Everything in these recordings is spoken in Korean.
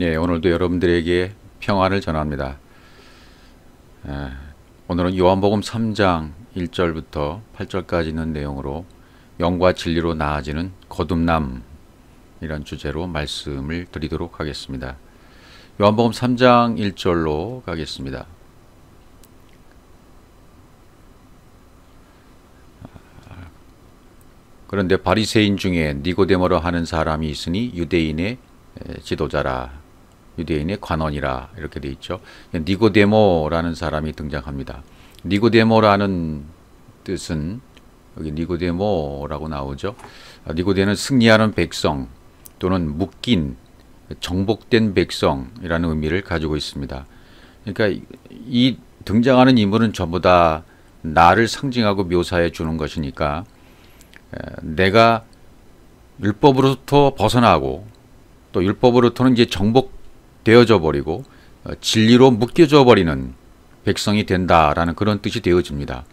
예, 오늘도 여러분들에게 평안을 전합니다. 오늘은 요한복음 3장 1절부터 8절까지 있는 내용으로 영과 진리로 나아지는 거듭남 이런 주제로 말씀을 드리도록 하겠습니다. 요한복음 3장 1절로 가겠습니다. 그런데 바리새인 중에 니고데모라 하는 사람이 있으니 유대인의 지도자라, 유대인의 관원이라 이렇게 돼 있죠. 니고데모라는 사람이 등장합니다. 니고데모라는 뜻은 여기 니고데모라고 나오죠. 니고데는 승리하는 백성 또는 묶인 정복된 백성이라는 의미를 가지고 있습니다. 그러니까 이 등장하는 인물은 전부 다 나를 상징하고 묘사해 주는 것이니까 내가 율법으로부터 벗어나고 또 율법으로부터는 이제 정복되어져 버리고 진리로 묶여져 버리는 백성이 된다라는 그런 뜻이 되어집니다.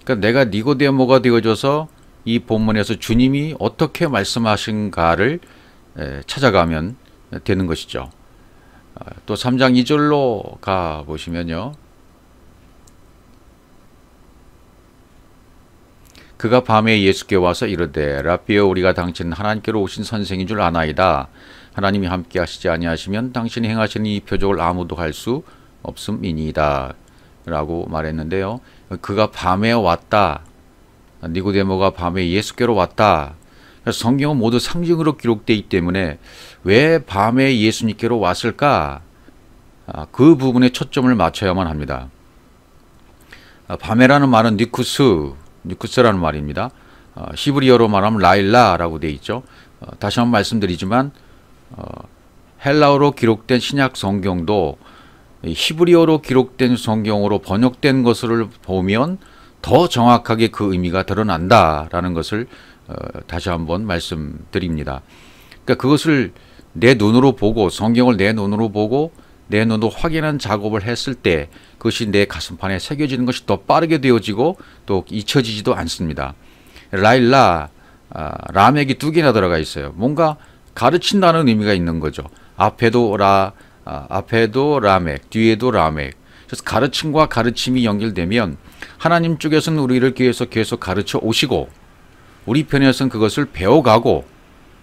그러니까 내가 니고데모가 되어져서 이 본문에서 주님이 어떻게 말씀하신가를 찾아가면 되는 것이죠. 또 3장 2절로 가 보시면요. 그가 밤에 예수께 와서 이르되 라삐여 우리가 당신 하나님께로 오신 선생인 줄 아나이다. 하나님이 함께 하시지 아니하시면 당신이 행하시는 이 표적을 아무도 할 수 없음이니이다 라고 말했는데요. 그가 밤에 왔다. 니고데모가 밤에 예수께로 왔다. 성경은 모두 상징으로 기록되어 있기 때문에 왜 밤에 예수님께로 왔을까? 그 부분에 초점을 맞춰야만 합니다. 밤에라는 말은 니쿠스라는 말입니다. 히브리어로 말하면 라일라라고 되어 있죠. 다시 한번 말씀드리지만 헬라어로 기록된 신약 성경도 히브리어로 기록된 성경으로 번역된 것을 보면 더 정확하게 그 의미가 드러난다라는 것을 다시 한번 말씀드립니다. 그러니까 그것을 내 눈으로 보고 성경을 내 눈으로 보고 내 눈으로 확인한 작업을 했을 때 그것이 내 가슴판에 새겨지는 것이 더 빠르게 되어지고 또 잊혀지지도 않습니다. 라일라, 라멕이 두 개나 들어가 있어요. 뭔가 가르친다는 의미가 있는 거죠. 앞에도 라멕, 뒤에도 라멕. 그래서 가르침과 가르침이 연결되면 하나님 쪽에서는 우리를 계속 가르쳐 오시고 우리 편에서는 그것을 배워가고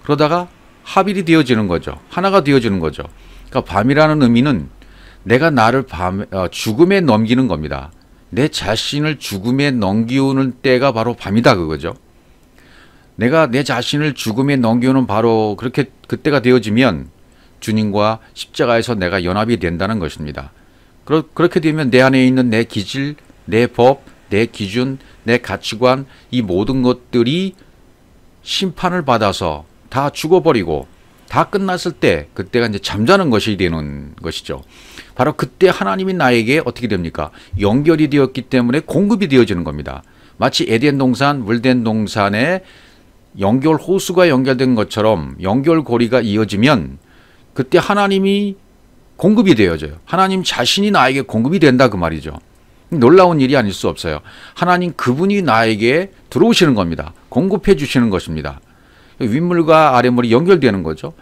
그러다가 합일이 되어지는 거죠. 하나가 되어지는 거죠. 그러니까 밤이라는 의미는 내가 나를 죽음에 넘기는 겁니다. 내 자신을 죽음에 넘기우는 때가 바로 밤이다 그거죠. 내가 내 자신을 죽음에 넘기우는 바로 그때가 되어지면 주님과 십자가에서 내가 연합이 된다는 것입니다. 그렇게 되면 내 안에 있는 내 기질, 내 법, 내 기준, 내 가치관 이 모든 것들이 심판을 받아서 다 죽어버리고 다 끝났을 때 그때가 이제 잠자는 것이 되는 것이죠. 바로 그때 하나님이 나에게 어떻게 됩니까? 연결이 되었기 때문에 공급이 되어지는 겁니다. 마치 에덴 동산, 물된 동산에 연결 호수가 연결된 것처럼 연결고리가 이어지면 그때 하나님이 공급이 되어져요. 하나님 자신이 나에게 공급이 된다 그 말이죠. 놀라운 일이 아닐 수 없어요. 하나님 그분이 나에게 들어오시는 겁니다. 공급해 주시는 것입니다. 윗물과 아랫물이 연결되는 거죠.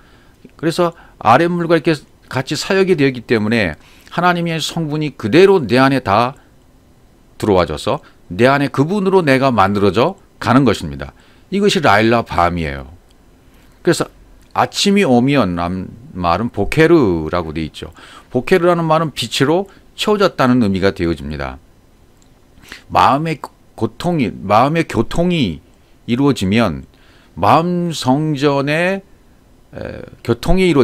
그래서 아랫물과 이렇게 같이 사역이 되었기 때문에 하나님의 성분이 그대로 내 안에 다 들어와져서 내 안에 그분으로 내가 만들어져 가는 것입니다. 이것이 라일라 밤이에요. 그래서 아침이 오면 말은 보케르라고 되어 있죠. 보케르라는 말은 빛으로 채워졌다는 의미가 되어집니다. 마음의 교통이 이루어지면 마음 성전에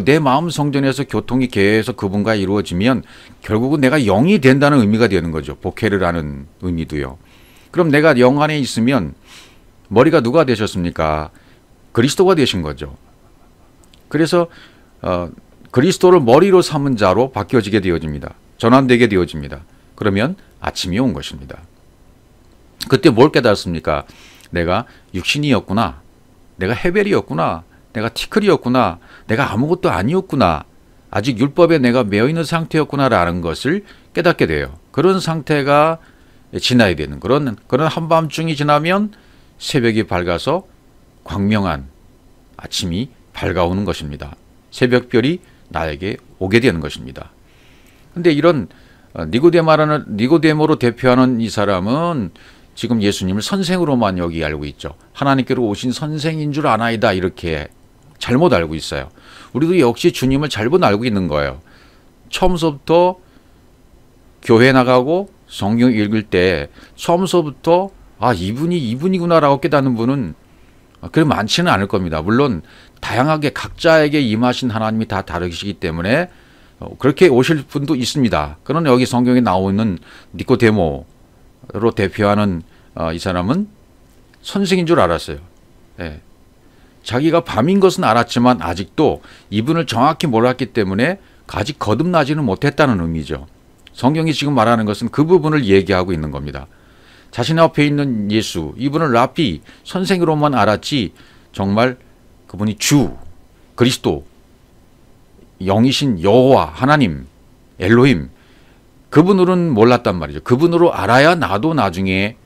내 마음 성전에서 교통이 계속 그분과 이루어지면 결국은 내가 영이 된다는 의미가 되는 거죠. 보케르라는 의미도요. 그럼 내가 영 안에 있으면 머리가 누가 되셨습니까? 그리스도가 되신 거죠. 그래서 그리스도를 머리로 삼은 자로 바뀌어지게 되어집니다. 전환되게 되어집니다. 그러면 아침이 온 것입니다. 그때 뭘 깨달았습니까? 내가 육신이었구나. 내가 헤벨이었구나. 내가 티클이었구나. 내가 아무것도 아니었구나. 아직 율법에 내가 매여있는 상태였구나라는 것을 깨닫게 돼요. 그런 상태가 지나야 되는 그런 한밤중이 지나면 새벽이 밝아서 광명한 아침이 밝아오는 것입니다. 새벽별이 나에게 오게 되는 것입니다. 근데 이런 니고데모로 대표하는 이 사람은 지금 예수님을 선생으로만 여기 알고 있죠. 하나님께로 오신 선생인 줄 아나이다 이렇게 잘못 알고 있어요. 우리도 역시 주님을 잘못 알고 있는 거예요. 처음서부터 교회 나가고 성경 읽을 때 처음서부터 이분이구나라고 깨닫는 분은 그리 많지는 않을 겁니다. 물론 다양하게 각자에게 임하신 하나님이 다 다르시기 때문에 그렇게 오실 분도 있습니다. 그러나 여기 성경에 나오는 니고데모로 대표하는 이 사람은 선생인 줄 알았어요. 예. 자기가 밤인 것은 알았지만 아직도 이분을 정확히 몰랐기 때문에 아직 거듭나지는 못했다는 의미죠. 성경이 지금 말하는 것은 그 부분을 얘기하고 있는 겁니다. 자신 앞에 있는 예수, 이분을 라비, 선생으로만 알았지 정말 그분이 주, 그리스도, 영이신 여호와, 하나님, 엘로힘, 그분으로는 몰랐단 말이죠. 그분으로 알아야 나도 나중에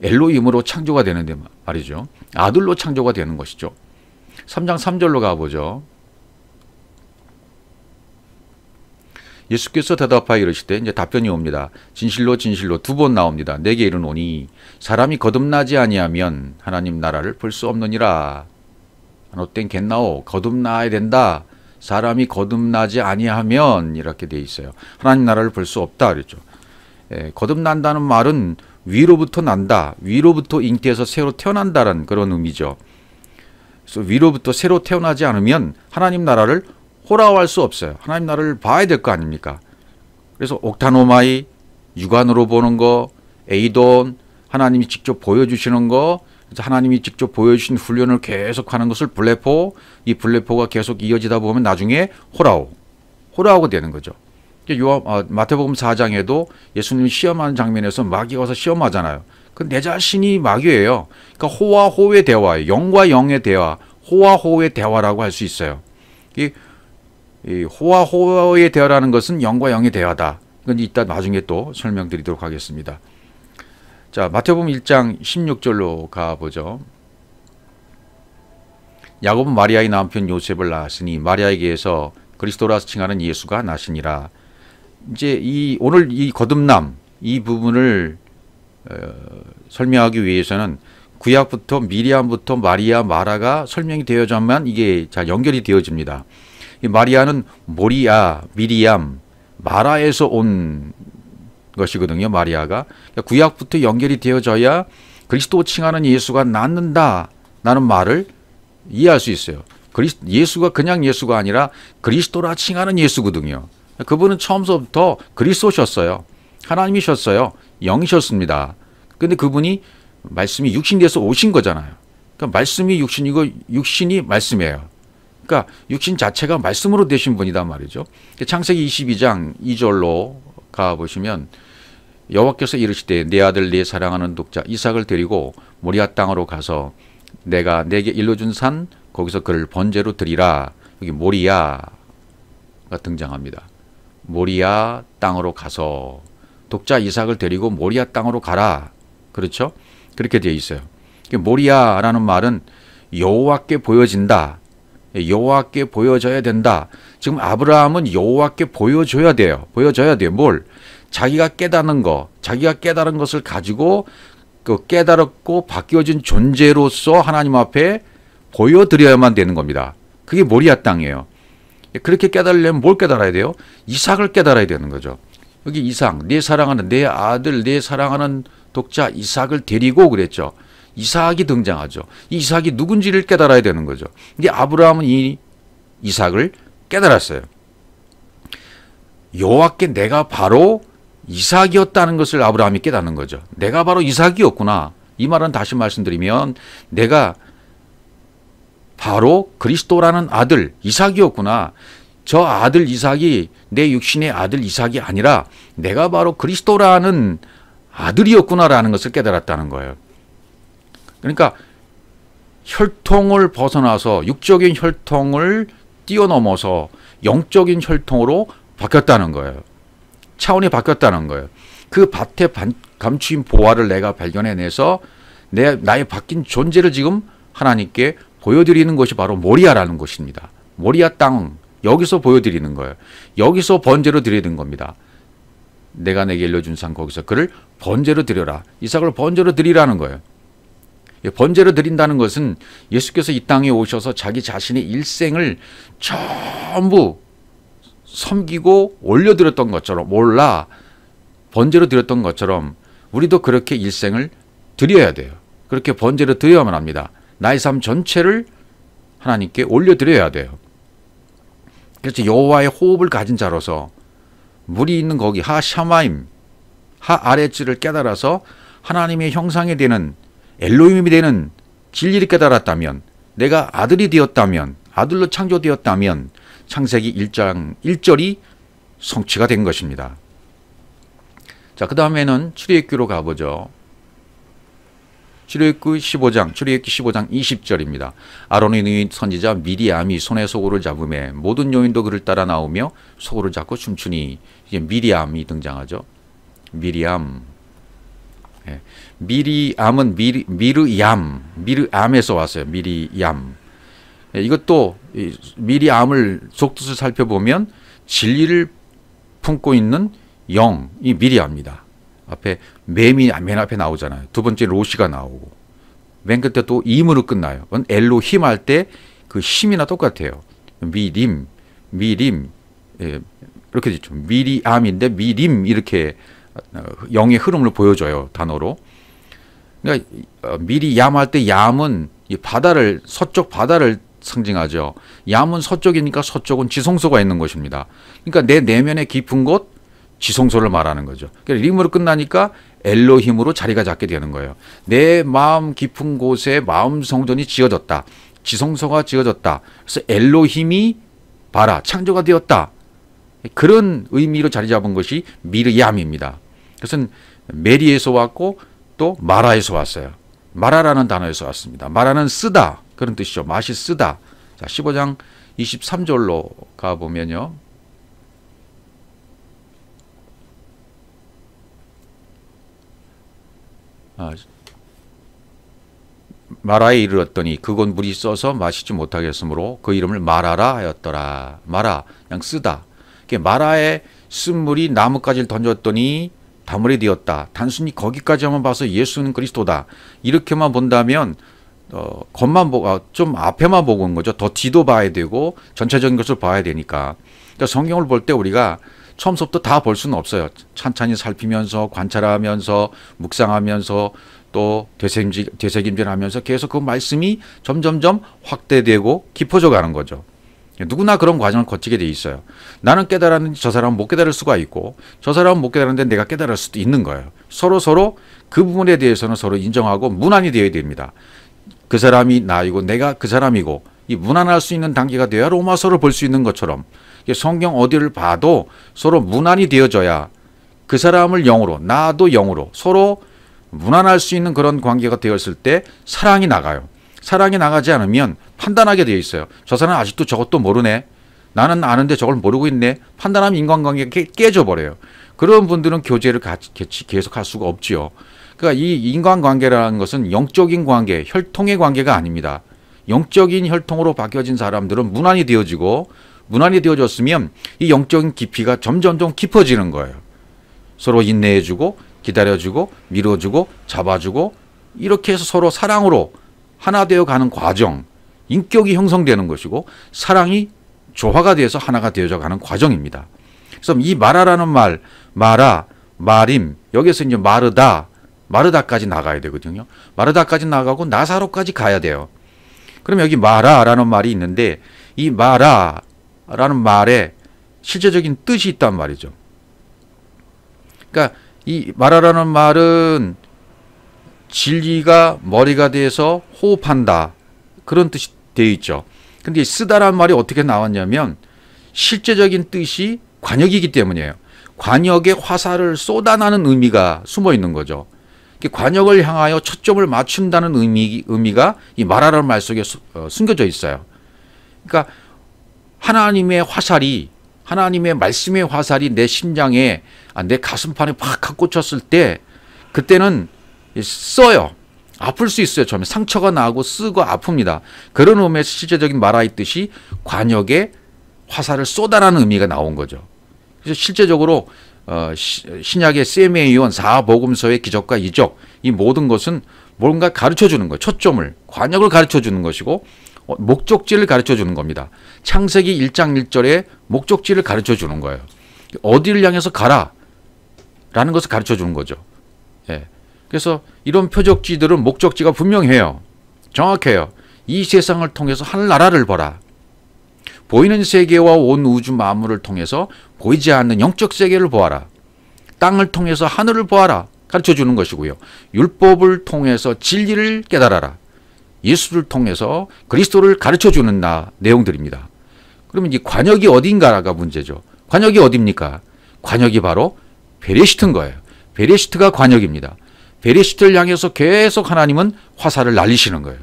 엘로힘으로 창조가 되는데 말이죠. 아들로 창조가 되는 것이죠. 3장 3절로 가보죠. 예수께서 대답하여 이르시되, 이제 답변이 옵니다. 진실로 진실로 2번 나옵니다. 내게 이르노니 사람이 거듭나지 아니하면 하나님 나라를 볼 수 없느니라. 안옷된 겟나오, 거듭나야 된다. 사람이 거듭나지 아니하면 이렇게 돼 있어요. 하나님 나라를 볼 수 없다 그랬죠. 거듭난다는 말은 위로부터 난다. 위로부터 잉태해서 새로 태어난다는 그런 의미죠. 그래서 위로부터 새로 태어나지 않으면 하나님 나라를 호라할 수 없어요. 하나님 나라를 봐야 될 거 아닙니까? 그래서 옥타노마이, 육안으로 보는 거, 에이돈, 하나님이 직접 보여주시는 거, 하나님이 직접 보여주신 훈련을 계속하는 것을 블레포, 이 블레포가 계속 이어지다 보면 나중에 호라오가 되는 거죠. 마태복음 4장에도 예수님이 시험하는 장면에서 마귀가 와서 시험하잖아요. 그 내 자신이 마귀예요. 그러니까 호와 호의 대화예요. 영과 영의 대화, 호와 호의 대화라고 할 수 있어요. 이 호와 호의 대화라는 것은 영과 영의 대화다. 이건 이따 나중에 또 설명드리도록 하겠습니다. 자, 마태복음 1장 16절로 가보죠. 야곱은 마리아의 남편 요셉을 낳았으니 마리아에게서 그리스도라 칭하는 예수가 나시니라. 이제 오늘 이 거듭남 이 부분을 설명하기 위해서는 구약부터 미리암부터 마리아, 마라가 설명이 되어야만 이게 잘 연결이 되어집니다. 이 마리아는 모리아, 미리암, 마라에서 온 것이거든요. 마리아가 구약부터 연결이 되어져야 그리스도 칭하는 예수가 낫는다 라는 말을 이해할 수 있어요. 예수가 그냥 예수가 아니라 그리스도라 칭하는 예수거든요. 그분은 처음부터 그리스도셨어요. 하나님이셨어요. 영이셨습니다. 근데 그분이 말씀이 육신돼서 오신 거잖아요. 그러니까 말씀이 육신이고 육신이 말씀이에요. 그러니까 육신 자체가 말씀으로 되신 분이단 말이죠. 창세기 22장 2절로 가보시면 여호와께서 이르시되 내 아들 내 사랑하는 독자 이삭을 데리고 모리아 땅으로 가서 내가 내게 일러준 산 거기서 그를 번제로 드리라. 여기 모리아가 등장합니다. 모리아 땅으로 가서 독자 이삭을 데리고 모리아 땅으로 가라. 그렇죠? 그렇게 되어 있어요. 모리아라는 말은 여호와께 보여진다. 여호와께 보여져야 된다. 지금 아브라함은 여호와께 보여줘야 돼요. 뭘? 자기가 깨닫는 거, 자기가 깨달은 것을 가지고 그 깨달았고 바뀌어진 존재로서 하나님 앞에 보여드려야만 되는 겁니다. 그게 모리아 땅이에요. 그렇게 깨달으려면 뭘 깨달아야 돼요? 이삭을 깨달아야 되는 거죠. 여기 이삭, 내 사랑하는 내 아들, 내 사랑하는 독자 이삭을 데리고 그랬죠. 이삭이 등장하죠. 이 이삭이 누군지를 깨달아야 되는 거죠. 근데 아브라함은 이 이삭을 깨달았어요. 여호와께 내가 바로 이삭이었다는 것을 아브라함이 깨닫는 거죠. 내가 바로 이삭이었구나. 이 말은 다시 말씀드리면 내가 바로 그리스도라는 아들 이삭이었구나. 저 아들 이삭이 내 육신의 아들 이삭이 아니라 내가 바로 그리스도라는 아들이었구나라는 것을 깨달았다는 거예요. 그러니까 혈통을 벗어나서 육적인 혈통을 뛰어넘어서 영적인 혈통으로 바뀌었다는 거예요. 차원이 바뀌었다는 거예요. 그 밭에 감추인 보화를 내가 발견해내서 나의 바뀐 존재를 지금 하나님께 보여드리는 것이 바로 모리아라는 것입니다. 모리아 땅, 여기서 보여드리는 거예요. 여기서 번제로 드리는 겁니다. 내가 내게 일러준 상 거기서 그를 번제로 드려라. 이삭을 번제로 드리라는 거예요. 번제로 드린다는 것은 예수께서 이 땅에 오셔서 자기 자신의 일생을 전부 섬기고 올려드렸던 것처럼 번제로 드렸던 것처럼 우리도 그렇게 일생을 드려야 돼요. 그렇게 번제로 드려야만 합니다. 나의 삶 전체를 하나님께 올려드려야 돼요. 그래서 여호와의 호흡을 가진 자로서 물이 있는 거기 하샤마임 하아레츠를 깨달아서 하나님의 형상이 되는 엘로힘이 되는 진리를 깨달았다면, 내가 아들이 되었다면, 아들로 창조되었다면 창세기 1장 1절이 성취가 된 것입니다. 자, 그 다음에는 출애굽기로 가보죠. 출애굽기 15장 20절입니다. 아론의 누이 선지자 미리암이 손에 소고를 잡으매 모든 여인도 그를 따라 나오며 소고를 잡고 춤추니, 이제 미리암이 등장하죠. 미리암. 예. 미리암은 미르암에서 왔어요. 미리암. 예, 이것도 미리암을 속뜻을 살펴보면 진리를 품고 있는 영이 미리암입니다. 앞에 맴이 맨 앞에 나오잖아요. 두 번째 로시가 나오고 맨 끝에 또 임으로 끝나요. 엘로힘 할 때 그 힘이나 똑같아요. 미림 예, 이렇게 되죠. 미리암인데 미림 이렇게 영의 흐름을 보여줘요. 단어로. 그러니까 미리얌 할 때 얌은 이 바다를 서쪽 바다를 상징하죠. 얌은 서쪽이니까 서쪽은 지성소가 있는 곳입니다. 그러니까 내 내면의 깊은 곳 지성소를 말하는 거죠. 그러니까 림으로 끝나니까 엘로힘으로 자리가 잡게 되는 거예요. 내 마음 깊은 곳에 마음 성전이 지어졌다. 지성소가 지어졌다. 그래서 엘로힘이 봐라 창조가 되었다. 그런 의미로 자리 잡은 것이 미르얌입니다. 그것은 메리에서 왔고 또 마라에서 왔어요. 마라라는 단어에서 왔습니다. 마라는 쓰다 그런 뜻이죠. 맛이 쓰다. 자, 15장 23절로 가보면요. 마라에 이르렀더니 그곳 물이 써서 마시지 못하겠으므로 그 이름을 마라라 하였더라. 마라, 그냥 쓰다. 마라에 쓴 물이 나뭇가지를 던졌더니 다물이 되었다. 단순히 거기까지만 봐서 예수는 그리스도다. 이렇게만 본다면 겉만 보고 좀 앞에만 보고 온 거죠. 더 뒤도 봐야 되고 전체적인 것을 봐야 되니까. 그러니까 성경을 볼 때 우리가 처음부터 다 볼 수는 없어요. 찬찬히 살피면서 관찰하면서 묵상하면서 또 되새김질하면서 계속 그 말씀이 점점점 확대되고 깊어져 가는 거죠. 누구나 그런 과정을 거치게 돼 있어요. 나는 깨달았는데 저 사람은 못 깨달을 수가 있고 저 사람은 못 깨달았는데 내가 깨달을 수도 있는 거예요. 서로 그 부분에 대해서는 서로 인정하고 무난이 되어야 됩니다. 그 사람이 나이고 내가 그 사람이고 이 무난할 수 있는 단계가 되어야 로마서를 볼 수 있는 것처럼 성경 어디를 봐도 서로 무난이 되어져야 그 사람을 영으로 나도 영으로 서로 무난할 수 있는 그런 관계가 되었을 때 사랑이 나가요. 사랑이 나가지 않으면 판단하게 되어 있어요. 저 사람은 아직도 저것도 모르네. 나는 아는데 저걸 모르고 있네. 판단하면 인간관계가 깨져버려요. 그런 분들은 교제를 계속할 수가 없지요. 그러니까 이 인간관계라는 것은 영적인 관계, 혈통의 관계가 아닙니다. 영적인 혈통으로 바뀌어진 사람들은 무난이 되어지고 무난이 되어졌으면 이 영적인 깊이가 점점 깊어지는 거예요. 서로 인내해주고 기다려주고 밀어주고 잡아주고 이렇게 해서 서로 사랑으로 하나 되어 가는 과정, 인격이 형성되는 것이고 사랑이 조화가 돼서 하나가 되어져 가는 과정입니다. 그래서 이 마라라는 말, 마라, 마림, 여기서 이제 마르다까지 나가야 되거든요. 마르다까지 나가고 나사로까지 가야 돼요. 그럼 여기 마라라는 말이 있는데 이 마라라는 말에 실제적인 뜻이 있단 말이죠. 그러니까 이 마라라는 말은 진리가 머리가 돼서 호흡한다. 그런 뜻이 되어 있죠. 근데 쓰다라는 말이 어떻게 나왔냐면 실제적인 뜻이 관역이기 때문이에요. 관역에 화살을 쏟아나는 의미가 숨어 있는 거죠. 관역을 향하여 초점을 맞춘다는 의미가 이 마라라는 말 속에 숨겨져 있어요. 그러니까 하나님의 화살이 하나님의 말씀의 화살이 내 심장에 내 가슴판에 팍 꽂혔을 때 그때는 써요. 아플 수 있어요. 처음에 상처가 나고 쓰고 아픕니다. 그런 의미에서 실제적인 마라의 뜻이 관역에 화살을 쏘다라는 의미가 나온 거죠. 그래서 실제적으로 신약의 셈에 이은 4복음서의 기적과 이적, 이 모든 것은 뭔가 가르쳐주는 거예요. 초점을, 관역을 가르쳐주는 것이고 목적지를 가르쳐주는 겁니다. 창세기 1장 1절에 목적지를 가르쳐주는 거예요. 어디를 향해서 가라 라는 것을 가르쳐주는 거죠. 예. 그래서 이런 표적지들은 목적지가 분명해요. 정확해요. 이 세상을 통해서 하늘나라를 보라. 보이는 세계와 온 우주 만물을 통해서 보이지 않는 영적 세계를 보아라. 땅을 통해서 하늘을 보아라. 가르쳐주는 것이고요. 율법을 통해서 진리를 깨달아라. 예수를 통해서 그리스도를 가르쳐주는 내용들입니다. 그러면 이 관역이 어딘가가 문제죠. 관역이 어딥니까? 관역이 바로 베레시트인 거예요. 베레시트가 관역입니다. 베레시트를 향해서 계속 하나님은 화살을 날리시는 거예요.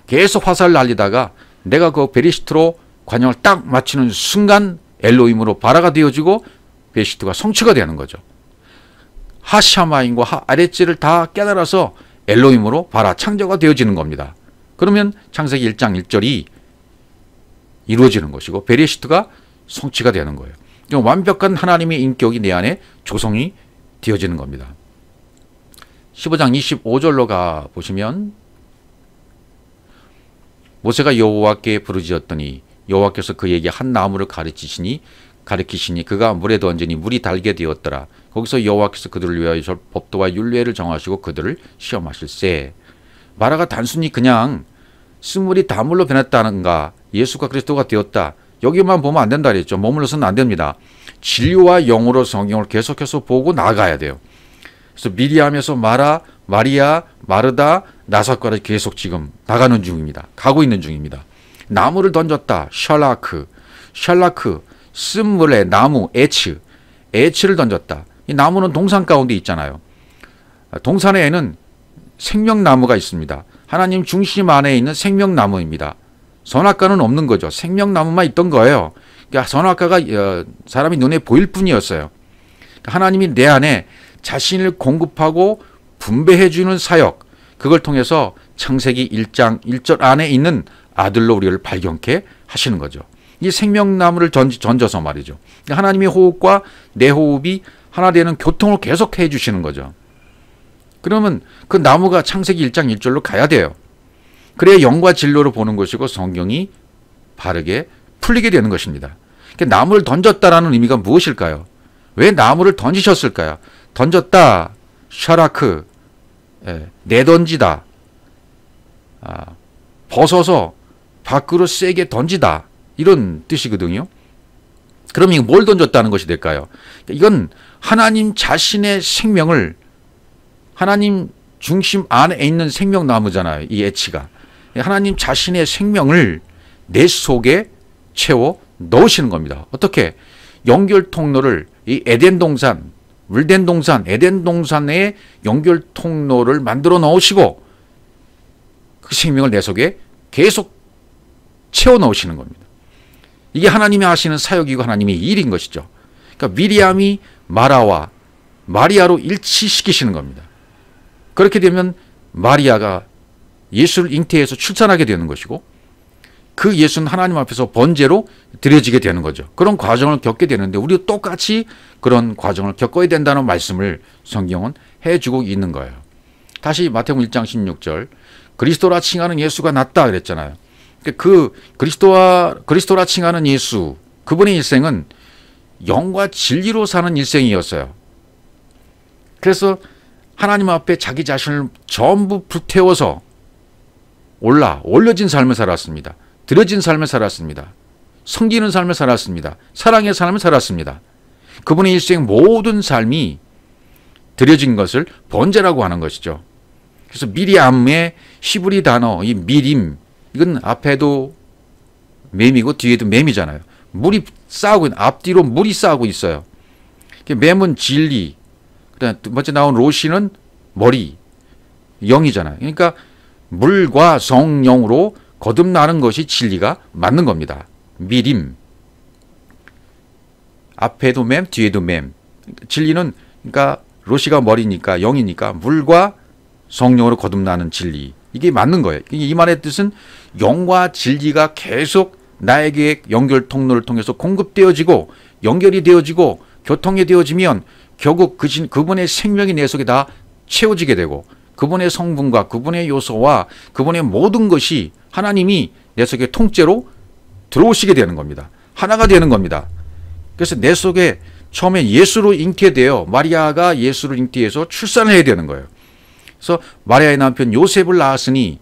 계속 화살을 날리다가 내가 그 베레시트로 관역을 딱 맞추는 순간 엘로힘으로 바라가 되어지고 베레시트가 성취가 되는 거죠. 하샤마인과 하아렛지를 다 깨달아서 엘로힘으로 바라 창조가 되어지는 겁니다. 그러면 창세기 1장 1절이 이루어지는 것이고 베레시트가 성취가 되는 거예요. 완벽한 하나님의 인격이 내 안에 조성이 되어지는 겁니다. 15장 25절로 가 보시면 모세가 여호와께 부르짖었더니 여호와께서 그에게 한 나무를 가르치시니 그가 물에 던지니 물이 달게 되었더라. 거기서 여호와께서 그들을 위하여 법도와 율례를 정하시고 그들을 시험하실세. 마라가 단순히 그냥 쓴물이 단물로 변했다는가, 예수가 그리스도가 되었다, 여기만 보면 안 된다 그랬죠. 머물러서는 안 됩니다. 진리와 영으로 성경을 계속해서 보고 나가야 돼요. 그래서 미리암에서 마라, 마리아, 마르다, 나사까지 계속 지금 나가는 중입니다. 가고 있는 중입니다. 나무를 던졌다. 샬라크, 쓴물에 나무, 에츠를 던졌다. 이 나무는 동산 가운데 있잖아요. 동산에는 생명나무가 있습니다. 하나님 중심 안에 있는 생명나무입니다. 선악과는 없는 거죠. 생명나무만 있던 거예요. 그러니까 선악과가 사람이 눈에 보일 뿐이었어요. 하나님이 내 안에 자신을 공급하고 분배해주는 사역, 그걸 통해서 창세기 1장 1절 안에 있는 아들로 우리를 발견케 하시는 거죠. 이 생명나무를 던져서 말이죠. 하나님의 호흡과 내 호흡이 하나 되는 교통을 계속 해주시는 거죠. 그러면 그 나무가 창세기 1장 1절로 가야 돼요. 그래야 영과 진로를 보는 것이고 성경이 바르게 풀리게 되는 것입니다. 나무를 던졌다라는 의미가 무엇일까요? 왜 나무를 던지셨을까요? 던졌다, 샤라크, 내던지다, 벗어서 밖으로 세게 던지다, 이런 뜻이거든요. 그럼 이거 뭘 던졌다는 것이 될까요? 이건 하나님 자신의 생명을, 하나님 중심 안에 있는 생명나무잖아요. 이 에치가. 하나님 자신의 생명을 내 속에 채워 넣으시는 겁니다. 어떻게? 연결 통로를, 이 에덴 동산, 물된 동산, 에덴 동산에 연결 통로를 만들어 넣으시고 그 생명을 내 속에 계속 채워 넣으시는 겁니다. 이게 하나님이 하시는 사역이고 하나님의 일인 것이죠. 그러니까 미리암이 마라와 마리아로 일치시키시는 겁니다. 그렇게 되면 마리아가 예수를 잉태해서 출산하게 되는 것이고 그 예수는 하나님 앞에서 번제로 드려지게 되는 거죠. 그런 과정을 겪게 되는데 우리도 똑같이 그런 과정을 겪어야 된다는 말씀을 성경은 해주고 있는 거예요. 다시 마태복음 1장 16절, 그리스도라 칭하는 예수가 낫다 그랬잖아요. 그 그리스도라 칭하는 예수, 그분의 일생은 영과 진리로 사는 일생이었어요. 그래서 하나님 앞에 자기 자신을 전부 불태워서 올려진 삶을 살았습니다. 드려진 삶을 살았습니다. 섬기는 삶을 살았습니다. 사랑의 삶을 살았습니다. 그분의 일생 모든 삶이 드려진 것을 번제라고 하는 것이죠. 그래서 미리암의 히브리 단어, 이 미림, 이건 앞에도 맴이고 뒤에도 맴이잖아요. 물이 쌓고 앞뒤로 물이 쌓고 있어요. 맴은 진리, 그다음 두 번째 나온 로시는 머리, 영이잖아요. 그러니까 물과 성령으로 거듭나는 것이 진리가 맞는 겁니다. 미림, 앞에도 맴, 뒤에도 맴. 진리는 그러니까 로시가 머리니까 영이니까 물과 성령으로 거듭나는 진리, 이게 맞는 거예요. 이 말의 뜻은 영과 진리가 계속 나에게 연결 통로를 통해서 공급되어지고 연결이 되어지고 교통이 되어지면 결국 그분의 생명이 내 속에 다 채워지게 되고 그분의 성분과 그분의 요소와 그분의 모든 것이 하나님이 내 속에 통째로 들어오시게 되는 겁니다. 하나가 되는 겁니다. 그래서 내 속에 처음에 예수로 잉태되어 마리아가 예수를 잉태해서 출산을 해야 되는 거예요. 그래서 마리아의 남편 요셉을 낳았으니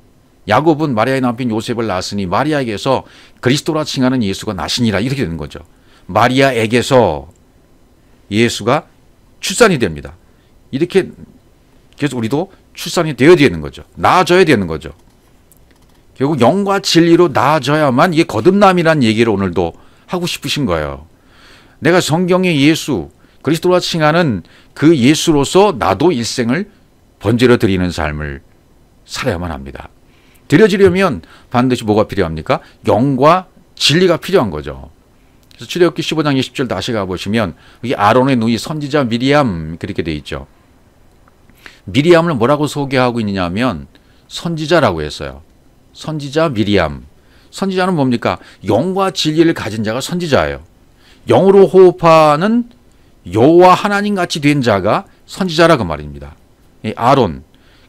야곱은 마리아의 남편 요셉을 낳았으니 마리아에게서 그리스도라 칭하는 예수가 나시니라 이렇게 되는 거죠. 마리아에게서 예수가 출산이 됩니다. 이렇게 그래서 우리도 출산이 되어야 되는 거죠. 나아져야 되는 거죠. 결국 영과 진리로 나아져야만 이게 거듭남이라는 얘기를 오늘도 하고 싶으신 거예요. 내가 성경의 예수, 그리스도라 칭하는 그 예수로서 나도 일생을 번제로 드리는 삶을 살아야만 합니다. 드려지려면 반드시 뭐가 필요합니까? 영과 진리가 필요한 거죠. 그래서 출애굽기 15장 20절 다시 가보시면 여기 아론의 누이 선지자 미리암 그렇게 돼 있죠. 미리암을 뭐라고 소개하고 있느냐 하면 선지자라고 했어요. 선지자 미리암. 선지자는 뭡니까? 영과 진리를 가진 자가 선지자예요. 영으로 호흡하는 여호와 하나님 같이 된 자가 선지자라고 말입니다. 아론.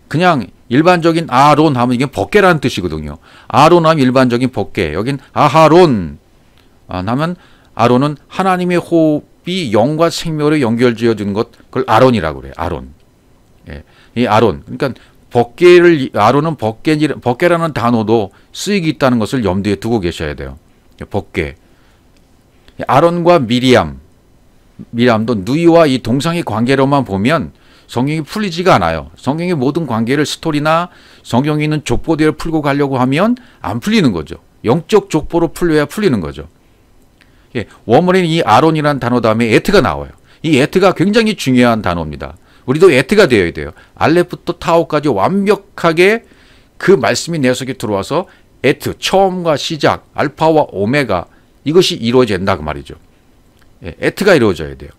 그냥 일반적인 아론 하면 이게 벗개라는 뜻이거든요. 아론 하면 일반적인 벗개. 여긴 아하론 하면 아론은 하나님의 호흡이 영과 생명으로 연결지어 준 것, 그걸 아론이라고 그래요. 아론. 예. 이 아론. 그러니까 아론은 벗개라는 단어도 쓰이기 있다는 것을 염두에 두고 계셔야 돼요. 벗개. 아론과 미리암도 누이와 이 동상의 관계로만 보면 성경이 풀리지가 않아요. 성경의 모든 관계를 스토리나 성경에 있는 족보대로 풀고 가려고 하면 안 풀리는 거죠. 영적 족보로 풀려야 풀리는 거죠. 원문에는 이 아론이라는 단어 다음에 에트가 나와요. 이 에트가 굉장히 중요한 단어입니다. 우리도 에트가 되어야 돼요. 알레프부터 타오까지 완벽하게 그 말씀이 내 속에 들어와서 에트, 처음과 시작, 알파와 오메가 이것이 이루어진다 그 말이죠. 에트가 이루어져야 돼요.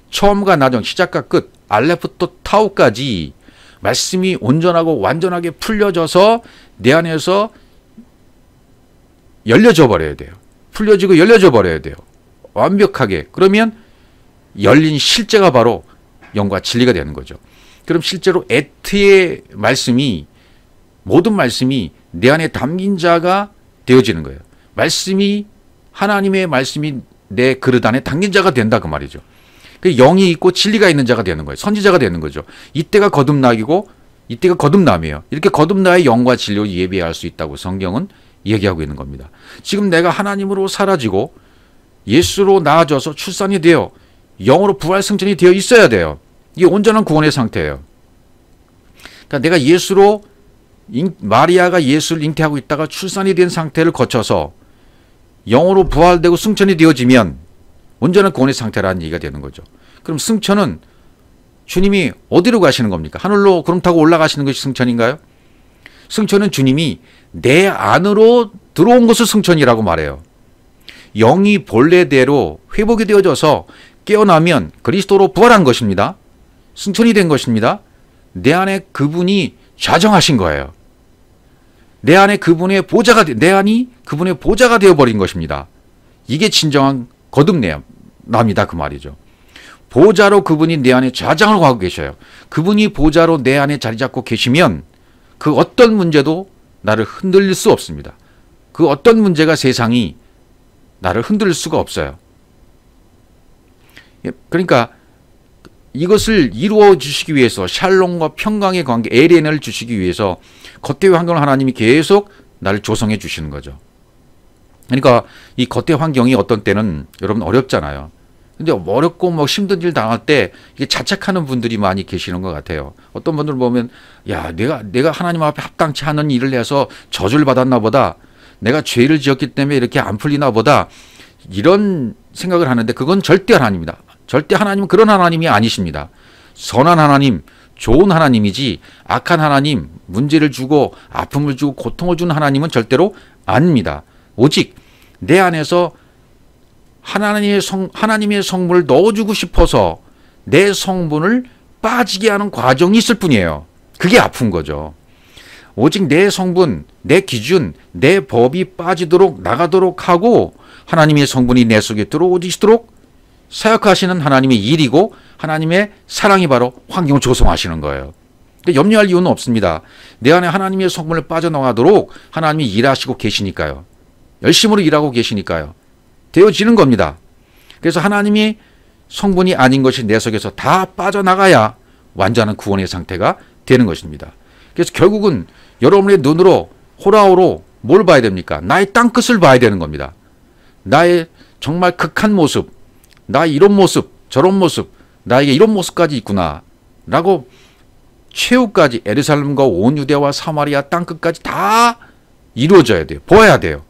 처음과 나중, 시작과 끝, 알레프부터 타오까지 말씀이 온전하고 완전하게 풀려져서 내 안에서 열려져 버려야 돼요. 풀려지고 열려져 버려야 돼요. 완벽하게. 그러면 열린 실제가 바로 영과 진리가 되는 거죠. 그럼 실제로 에트의 말씀이 모든 말씀이 내 안에 담긴 자가 되어지는 거예요. 말씀이 하나님의 말씀이 내 그릇 안에 담긴 자가 된다 그 말이죠. 그 영이 있고 진리가 있는 자가 되는 거예요. 선지자가 되는 거죠. 이때가 거듭나기고 이때가 거듭남이에요. 이렇게 거듭나야 영과 진리로 예배할 수 있다고 성경은 얘기하고 있는 겁니다. 지금 내가 하나님으로 사라지고 예수로 나아져서 출산이 되어 영으로 부활 승천이 되어 있어야 돼요. 이게 온전한 구원의 상태예요. 그러니까 내가 예수로 마리아가 예수를 잉태하고 있다가 출산이 된 상태를 거쳐서 영으로 부활되고 승천이 되어지면 온전한 구원의 상태라는 얘기가 되는 거죠. 그럼 승천은 주님이 어디로 가시는 겁니까? 하늘로 구름 타고 올라가시는 것이 승천인가요? 승천은 주님이 내 안으로 들어온 것을 승천이라고 말해요. 영이 본래대로 회복이 되어져서 깨어나면 그리스도로 부활한 것입니다. 승천이 된 것입니다. 내 안에 그분이 좌정하신 거예요. 내 안에 그분의 보좌가 되어버린 것입니다. 이게 진정한 거듭남이다 그 말이죠. 보좌로 그분이 내 안에 좌장을 하고 계셔요. 그분이 보좌로 내 안에 자리 잡고 계시면 그 어떤 문제도 나를 흔들릴 수 없습니다. 그 어떤 문제가 세상이 나를 흔들릴 수가 없어요. 그러니까 이것을 이루어 주시기 위해서 샬롬과 평강의 관계 에렌을 주시기 위해서 겉대의 환경을 하나님이 계속 나를 조성해 주시는 거죠. 그러니까 이 겉대 환경이 어떤 때는 여러분 어렵잖아요. 근데 어렵고 뭐 힘든 일 당할 때 이게 자책하는 분들이 많이 계시는 것 같아요. 어떤 분들 보면 야 내가 하나님 앞에 합당치 않은 일을 해서 저주를 받았나 보다. 내가 죄를 지었기 때문에 이렇게 안 풀리나 보다. 이런 생각을 하는데 그건 절대 하나님입니다. 절대 하나님은 그런 하나님이 아니십니다. 선한 하나님, 좋은 하나님이지 악한 하나님, 문제를 주고 아픔을 주고 고통을 주는 하나님은 절대로 아닙니다. 오직 내 안에서 하나님의 성분을 넣어주고 싶어서 내 성분을 빠지게 하는 과정이 있을 뿐이에요. 그게 아픈 거죠. 오직 내 성분, 내 기준, 내 법이 빠지도록 나가도록 하고 하나님의 성분이 내 속에 들어오시도록 사역하시는 하나님의 일이고 하나님의 사랑이 바로 환경을 조성하시는 거예요. 염려할 이유는 없습니다. 내 안에 하나님의 성분을 빠져나가도록 하나님이 일하시고 계시니까요. 열심으로 일하고 계시니까요. 되어지는 겁니다. 그래서 하나님이 성분이 아닌 것이 내 속에서 다 빠져나가야 완전한 구원의 상태가 되는 것입니다. 그래서 결국은 여러분의 눈으로 호라호로 뭘 봐야 됩니까? 나의 땅끝을 봐야 되는 겁니다. 나의 정말 극한 모습, 나의 이런 모습, 저런 모습, 나에게 이런 모습까지 있구나 라고 최후까지 예루살렘과 온 유대와 사마리아 땅끝까지 다 이루어져야 돼요. 보아야 돼요.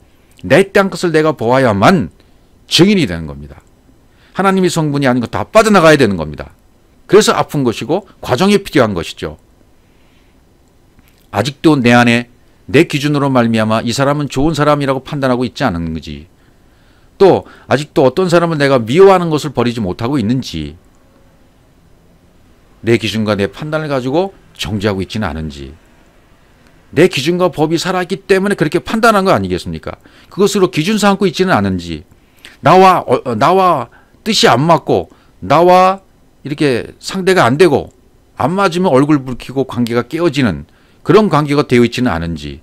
내 땅끝을 내가 보아야만 증인이 되는 겁니다. 하나님의 성분이 아닌 거 다 빠져나가야 되는 겁니다. 그래서 아픈 것이고 과정이 필요한 것이죠. 아직도 내 안에 내 기준으로 말미암아 이 사람은 좋은 사람이라고 판단하고 있지 않은 거지. 또 아직도 어떤 사람을 내가 미워하는 것을 버리지 못하고 있는지, 내 기준과 내 판단을 가지고 정죄하고 있지는 않은지, 내 기준과 법이 살아있기 때문에 그렇게 판단한 거 아니겠습니까? 그것으로 기준 삼고 있지는 않은지, 나와 뜻이 안 맞고 나와 이렇게 상대가 안 되고 안 맞으면 얼굴 붉히고 관계가 깨어지는 그런 관계가 되어 있지는 않은지,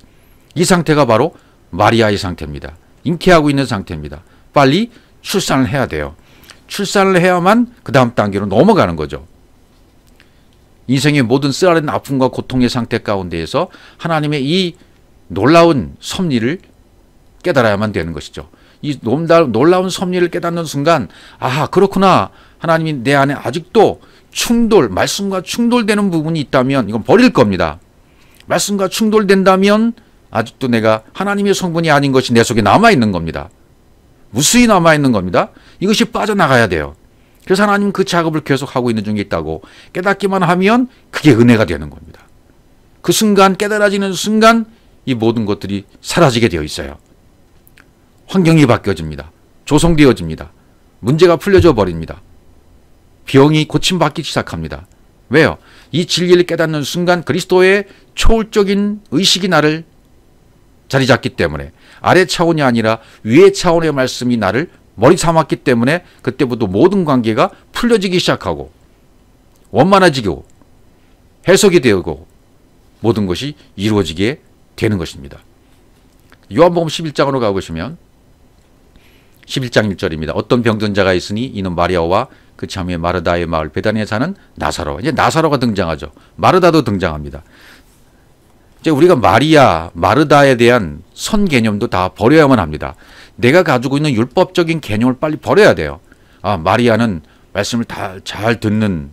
이 상태가 바로 마리아의 상태입니다. 잉태하고 있는 상태입니다. 빨리 출산을 해야 돼요. 출산을 해야만 그 다음 단계로 넘어가는 거죠. 인생의 모든 쓰라린 아픔과 고통의 상태 가운데에서 하나님의 이 놀라운 섭리를 깨달아야만 되는 것이죠. 이 놀라운 섭리를 깨닫는 순간, 아, 그렇구나. 하나님이 내 안에 아직도 말씀과 충돌되는 부분이 있다면 이건 버릴 겁니다. 말씀과 충돌된다면 아직도 내가 하나님의 성분이 아닌 것이 내 속에 남아있는 겁니다. 무수히 남아있는 겁니다. 이것이 빠져나가야 돼요. 그래서 하나님은 그 작업을 계속하고 있는 중에 있다고 깨닫기만 하면 그게 은혜가 되는 겁니다. 그 순간, 깨달아지는 순간 이 모든 것들이 사라지게 되어 있어요. 환경이 바뀌어집니다. 조성되어집니다. 문제가 풀려져 버립니다. 병이 고침받기 시작합니다. 왜요? 이 진리를 깨닫는 순간 그리스도의 초월적인 의식이 나를 자리 잡기 때문에, 아래 차원이 아니라 위의 차원의 말씀이 나를 머리 삼았기 때문에 그때부터 모든 관계가 풀려지기 시작하고 원만해지고 해석이 되고 모든 것이 이루어지게 되는 것입니다. 요한복음 11장으로 가보시면 11장 1절입니다. 어떤 병든 자가 있으니 이는 마리아와 그 자매 마르다의 마을 베다니에 사는 나사로. 이제 나사로가 등장하죠. 마르다도 등장합니다. 이제 우리가 마리아, 마르다에 대한 선 개념도 다 버려야만 합니다. 내가 가지고 있는 율법적인 개념을 빨리 버려야 돼요. 아, 마리아는 말씀을 다 잘 듣는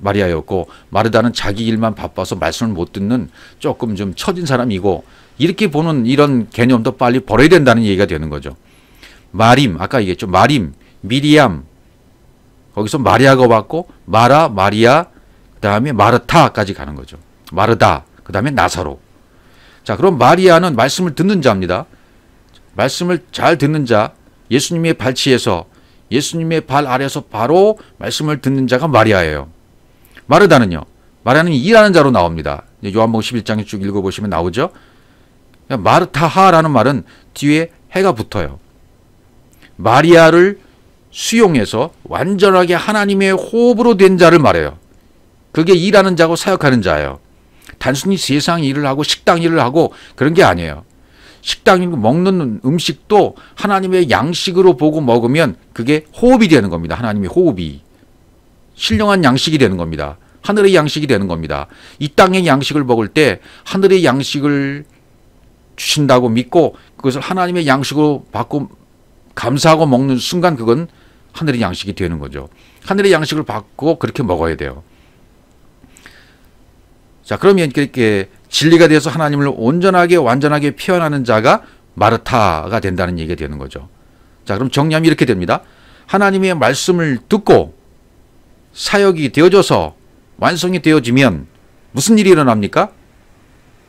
마리아였고 마르다는 자기 일만 바빠서 말씀을 못 듣는 조금 좀 처진 사람이고, 이렇게 보는 이런 개념도 빨리 버려야 된다는 얘기가 되는 거죠. 마림, 아까 얘기했죠. 마림, 미리암, 거기서 마리아가 왔고 마리아, 그 다음에 마르타까지 가는 거죠. 마르다, 그 다음에 나사로. 자, 그럼 마리아는 말씀을 듣는 자입니다. 말씀을 잘 듣는 자, 예수님의 발치에서, 예수님의 발 아래서 바로 말씀을 듣는 자가 마리아예요. 마르다는요? 마리아는 일하는 자로 나옵니다. 요한복음 11장에 쭉 읽어보시면 나오죠. 마르타하라는 말은 뒤에 해가 붙어요. 마리아를 수용해서 완전하게 하나님의 호흡으로 된 자를 말해요. 그게 일하는 자고 사역하는 자예요. 단순히 세상 일을 하고 식당 일을 하고 그런 게 아니에요. 식당 먹는 음식도 하나님의 양식으로 보고 먹으면 그게 호흡이 되는 겁니다. 하나님의 호흡이. 신령한 양식이 되는 겁니다. 하늘의 양식이 되는 겁니다. 이 땅의 양식을 먹을 때 하늘의 양식을 주신다고 믿고 그것을 하나님의 양식으로 받고 감사하고 먹는 순간 그건 하늘의 양식이 되는 거죠. 하늘의 양식을 받고 그렇게 먹어야 돼요. 자, 그러면 이렇게 진리가 돼서 하나님을 온전하게 완전하게 표현하는 자가 마르타가 된다는 얘기가 되는 거죠. 자, 그럼 정리하면 이렇게 됩니다. 하나님의 말씀을 듣고 사역이 되어져서 완성이 되어지면 무슨 일이 일어납니까?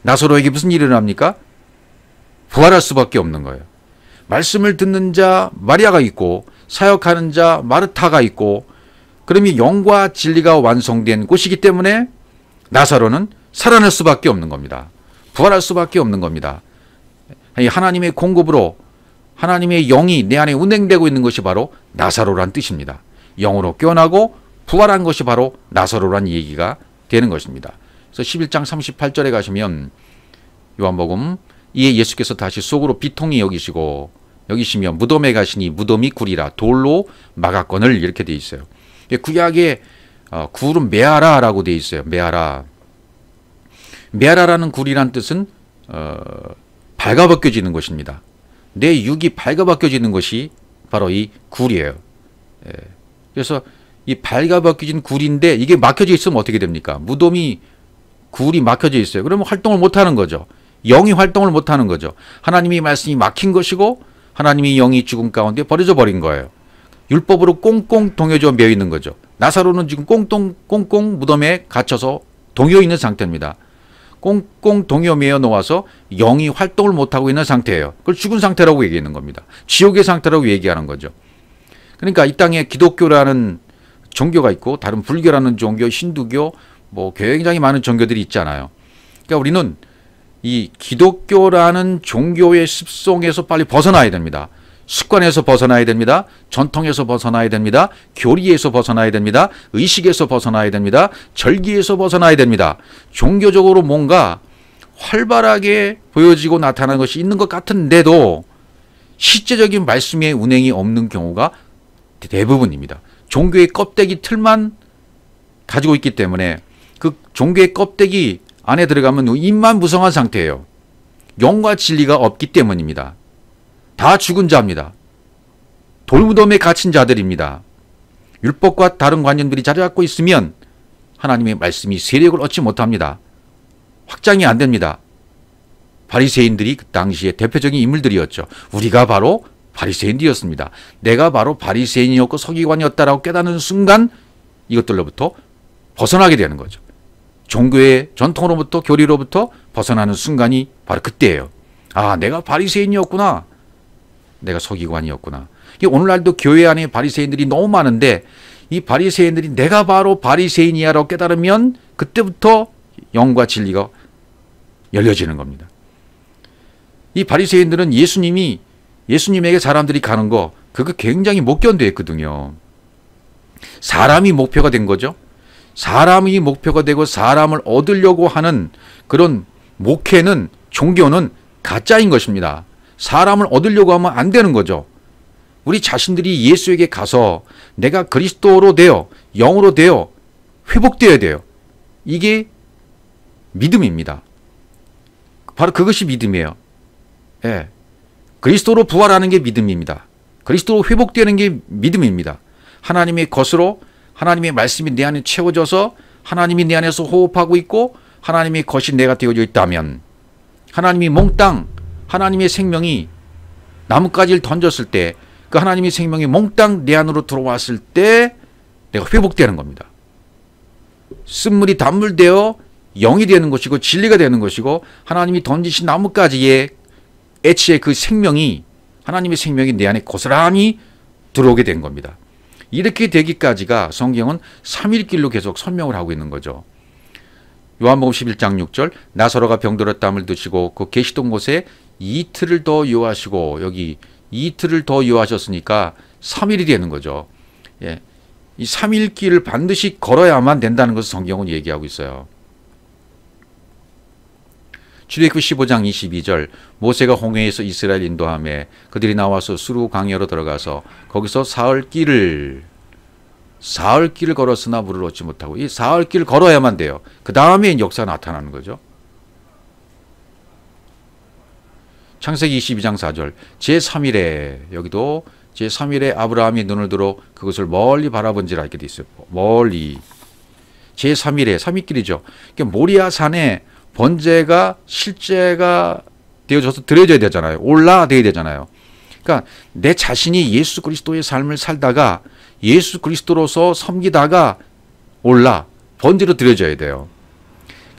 나사로에게 무슨 일이 일어납니까? 부활할 수밖에 없는 거예요. 말씀을 듣는 자 마리아가 있고 사역하는 자 마르타가 있고, 그러면 영과 진리가 완성된 곳이기 때문에 나사로는 살아날 수밖에 없는 겁니다. 부활할 수밖에 없는 겁니다. 하나님의 공급으로 하나님의 영이 내 안에 운행되고 있는 것이 바로 나사로란 뜻입니다. 영으로 깨어나고 부활한 것이 바로 나사로란 얘기가 되는 것입니다. 그래서 11장 38절에 가시면 요한복음, 이에 예수께서 다시 속으로 비통히 여기시며 무덤에 가시니 무덤이 굴이라 돌로 막았거늘, 이렇게 되어 있어요. 구약에 굴은 메아라라고 되어 있어요. 메아라라는 굴이란 뜻은 발가벗겨지는 것입니다. 내 육이 발가벗겨지는 것이 바로 이 굴이에요. 그래서 이 발가벗겨진 굴인데 이게 막혀져 있으면 어떻게 됩니까? 무덤이 굴이 막혀져 있어요. 그러면 활동을 못하는 거죠. 영이 활동을 못하는 거죠. 하나님의 말씀이 막힌 것이고 하나님의 영이 죽음 가운데 버려져 버린 거예요. 율법으로 꽁꽁 동여져 매여 있는 거죠. 나사로는 지금 꽁꽁 무덤에 갇혀서 동여 있는 상태입니다. 꽁꽁 동여 매여 놓아서 영이 활동을 못하고 있는 상태예요. 그걸 죽은 상태라고 얘기하는 겁니다. 지옥의 상태라고 얘기하는 거죠. 그러니까 이 땅에 기독교라는 종교가 있고 다른 불교라는 종교, 힌두교, 뭐 굉장히 많은 종교들이 있잖아요. 그러니까 우리는 이 기독교라는 종교의 습성에서 빨리 벗어나야 됩니다. 습관에서 벗어나야 됩니다. 전통에서 벗어나야 됩니다. 교리에서 벗어나야 됩니다. 의식에서 벗어나야 됩니다. 절기에서 벗어나야 됩니다. 종교적으로 뭔가 활발하게 보여지고 나타나는 것이 있는 것 같은데도 실제적인 말씀의 운행이 없는 경우가 대부분입니다. 종교의 껍데기 틀만 가지고 있기 때문에 그 종교의 껍데기 안에 들어가면 입만 무성한 상태예요. 영과 진리가 없기 때문입니다. 다 죽은 자입니다. 돌무덤에 갇힌 자들입니다. 율법과 다른 관념들이 자리 잡고 있으면 하나님의 말씀이 세력을 얻지 못합니다. 확장이 안 됩니다. 바리새인들이 그 당시에 대표적인 인물들이었죠. 우리가 바로 바리새인들이었습니다. 내가 바로 바리새인이었고 서기관이었다라고 깨닫는 순간 이것들로부터 벗어나게 되는 거죠. 종교의 전통으로부터 교리로부터 벗어나는 순간이 바로 그때예요. 아, 내가 바리새인이었구나. 내가 서기관이었구나. 오늘날도 교회 안에 바리새인들이 너무 많은데 이 바리새인들이 내가 바로 바리새인이야라고 깨달으면 그때부터 영과 진리가 열려지는 겁니다. 이 바리새인들은 예수님에게 사람들이 가는 거 그거 굉장히 못 견뎌했거든요. 사람이 목표가 된 거죠. 사람이 목표가 되고 사람을 얻으려고 하는 그런 목회는 종교는 가짜인 것입니다. 사람을 얻으려고 하면 안 되는 거죠. 우리 자신들이 예수에게 가서 내가 그리스도로 되어 영으로 되어 회복되어야 돼요. 이게 믿음입니다. 바로 그것이 믿음이에요. 예. 그리스도로 부활하는 게 믿음입니다. 그리스도로 회복되는 게 믿음입니다. 하나님의 것으로 하나님의 말씀이 내 안에 채워져서 하나님이 내 안에서 호흡하고 있고 하나님의 것이 내가 되어져 있다면 하나님이 몽땅 하나님의 생명이 나뭇가지를 던졌을 때 그 하나님의 생명이 몽땅 내 안으로 들어왔을 때 내가 회복되는 겁니다. 쓴물이 단물되어 영이 되는 것이고 진리가 되는 것이고 하나님이 던지신 나뭇가지의 애치의 그 생명이 하나님의 생명이 내 안에 고스란히 들어오게 된 겁니다. 이렇게 되기까지가 성경은 3일길로 계속 설명을 하고 있는 거죠. 요한복음 11장 6절 나사로가 병들어 땀을 드시고 그 계시던 곳에 이틀을 더 요하시고 여기 이틀을 더 요하셨으니까 3일이 되는 거죠. 예. 이 3일길을 반드시 걸어야만 된다는 것을 성경은 얘기하고 있어요. 출애굽기 15장 22절 모세가 홍해에서 이스라엘 인도하며 그들이 나와서 수르 광야로 들어가서 거기서 사흘길을 걸었으나 물을 얻지 못하고 이 사흘길 걸어야만 돼요. 그 다음에 역사가 나타나는 거죠. 창세기 22장 4절 제3일에 여기도 제3일에 아브라함이 눈을 들어 그것을 멀리 바라본지라 이렇게 돼 있어요. 멀리 제3일에 3일길이죠. 그러니까 모리아 산에 번제가 실제가 되어져서 드려져야 되잖아요. 올라되어야 되잖아요. 그러니까 내 자신이 예수 그리스도의 삶을 살다가 예수 그리스도로서 섬기다가 번제로 드려져야 돼요.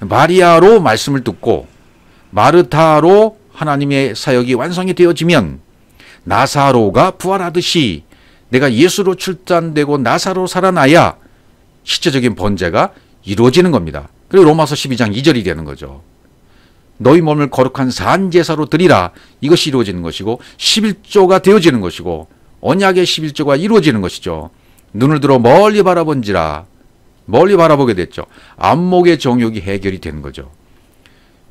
마리아로 말씀을 듣고 마르타로 하나님의 사역이 완성이 되어지면 나사로가 부활하듯이 내가 예수로 출산되고 나사로 살아나야 실제적인 번제가 이루어지는 겁니다. 그리고 로마서 12장 2절이 되는 거죠. 너희 몸을 거룩한 산제사로 드리라. 이것이 이루어지는 것이고 11조가 되어지는 것이고 언약의 11조가 이루어지는 것이죠. 눈을 들어 멀리 바라본지라. 멀리 바라보게 됐죠. 안목의 정욕이 해결이 되는 거죠.